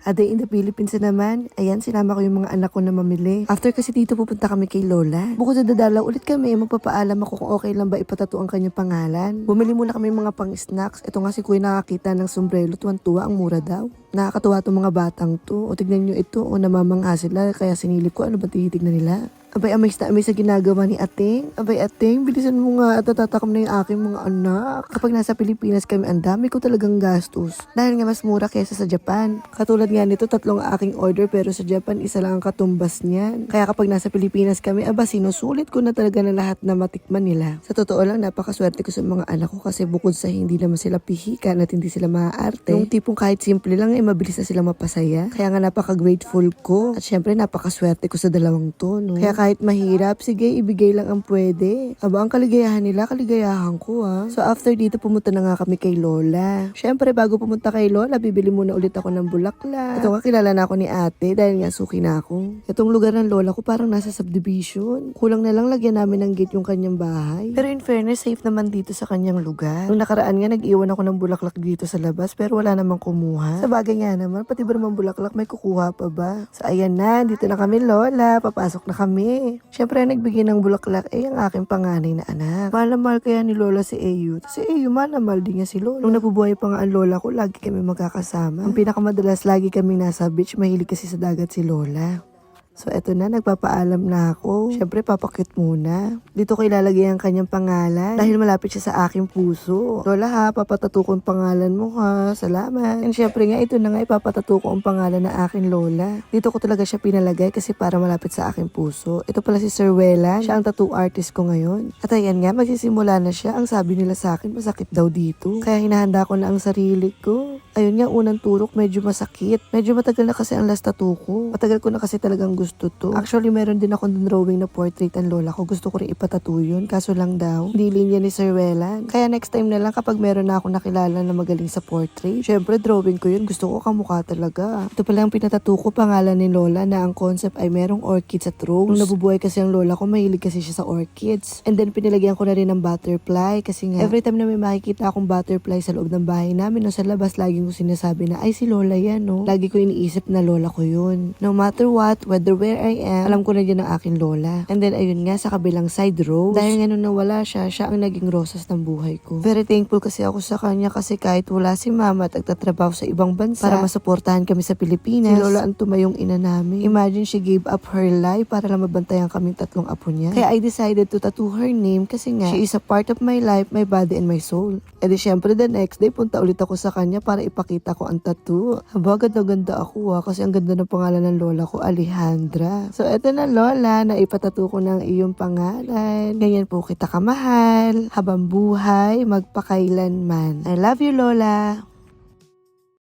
A day in the Philippines na naman. Ayan, sinama ko yung mga anak ko na mamili. After kasi dito pupunta kami kay Lola. Bukod sa dadalaw ulit kami, magpapaalam ako kung okay lang ba ipatato ang kanyang pangalan. Bumili muna kami mga pang-snacks. Ito nga si Kuya nakakita ng sombrero, tuwan-tuwa, ang mura daw. Nakakatuwa itong mga batang to. O tignan nyo ito, o namamangha sila, kaya sinilip ko ano ba tinitignan nila. Abay, amay na amay sa ginagawa ni Ating. Abay, Ating, bilisan mo nga at natatakam na yung aking mga anak. Kapag nasa Pilipinas kami, ang dami ko talagang gastos. Dahil nga mas mura kaysa sa Japan. Katulad nga nito, 3 aking order pero sa Japan, 1 lang ang katumbas niyan. Kaya kapag nasa Pilipinas kami, sinusulit ko na talaga na lahat na matikman nila. Sa totoo lang, napakaswerte ko sa mga anak ko kasi bukod sa hindi naman sila pihikan at hindi sila maaarte, yung tipong kahit simple lang mabilis na sila mapasaya. Kaya nga napaka-grateful ko. At syempre, napakaswerte ko sa dalawang to, no? Kaya kahit mahirap, sige, ibigay lang ang pwede. Aba, ang kaligayahan nila, kaligayahan ko, ha. So, after dito, pumunta na nga kami kay Lola. Syempre, bago pumunta kay Lola, bibili muna ulit ako ng bulaklak. Ito nga, kilala na ako ni ate dahil nga suki na ako. Itong lugar ng Lola ko parang nasa subdivision. Kulang na lang lagyan namin ng gate yung kanyang bahay. Pero in fairness, safe naman dito sa kanyang lugar. Nung nakaraan nga, nag-iwan ako ng bulaklak dito sa labas pero wala namang kumuha. Sa bagay nga naman, pati ba naman bulaklak may kukuha pa ba? So, ayan na, dito na kami, Lola. Papasok na kami. Siyempre, nagbigay ng bulaklak ang aking panganay na anak. Mahal na mahal kaya ni Lola si Ayu. Si Ayu, mahal na mahal din niya si Lola. Nung nabubuhay pa nga ang Lola ko, lagi kami magkakasama. Ang pinakamadalas, lagi kami nasa beach. Mahilig kasi sa dagat si Lola. So, eto na, nagpapaalam na ako. Siyempre, papakit muna. Dito ko ilalagay ang kanyang pangalan dahil malapit siya sa aking puso. Lola ha, papatato ko ang pangalan mo ha. Salamat. And siyempre nga, ito na nga, ipapatato ko ang pangalan na aking Lola. Dito ko talaga siya pinalagay kasi para malapit sa aking puso. Ito pala si Sir Wellan. Siya ang tattoo artist ko ngayon. At ayan nga, magsisimula na siya. Ang sabi nila sa akin, masakit daw dito. Kaya hinahanda ko na ang sarili ko. Ayun nga, unang turok, medyo masakit. Medyo matagal na kasi ang last tattoo ko. Matagal ko na kasi talagang gusto to. Actually, meron din ako drawing na portrait ang lola ko. Gusto ko rin ipatato yun. Kaso lang daw, hindi linya ni Sir Wellan. Kaya next time na lang kapag meron na ako nakilala na magaling sa portrait. Syempre, drawing ko yun. Gusto ko kamukha talaga. Ito pala ang pinatato ko, pangalan ni Lola na ang concept ay merong orchids at rose. Nung nabubuhay kasi ang lola ko, mahilig kasi siya sa orchids. And then, pinilagyan ko na rin ng butterfly kasi nga, every time na may makikita akong butterfly sa loob ng bahay namin o sa labas, laging ko sinasabi na, ay si Lola yan, no? Lagi ko iniisip na lola ko yun. No matter what, whether where I am, alam ko na dyan ang aking lola. And then, ayun nga, sa kabilang side, rose. Dahil nga nung nawala siya, siya ang naging rosas ng buhay ko. Very thankful kasi ako sa kanya kasi kahit wala si mama at nagtatrabaho sa ibang bansa para masuportahan kami sa Pilipinas, si lola ang tumayong ina namin. Imagine, she gave up her life para lang mabantayan kaming 3 apo niya. Kaya I decided to tattoo her name kasi nga, she is a part of my life, my body, and my soul. E di syempre, the next day, punta ulit ako sa kanya para ipakita ko ang tattoo. Haba, ganda-ganda ako kasi ang ganda ng pangalan ng lola ko, Alejandra. So, eto na Lola, na ipatato ko ng iyong pangalan. Ganyan po kita kamahal, habang buhay, magpakailanman. I love you, Lola.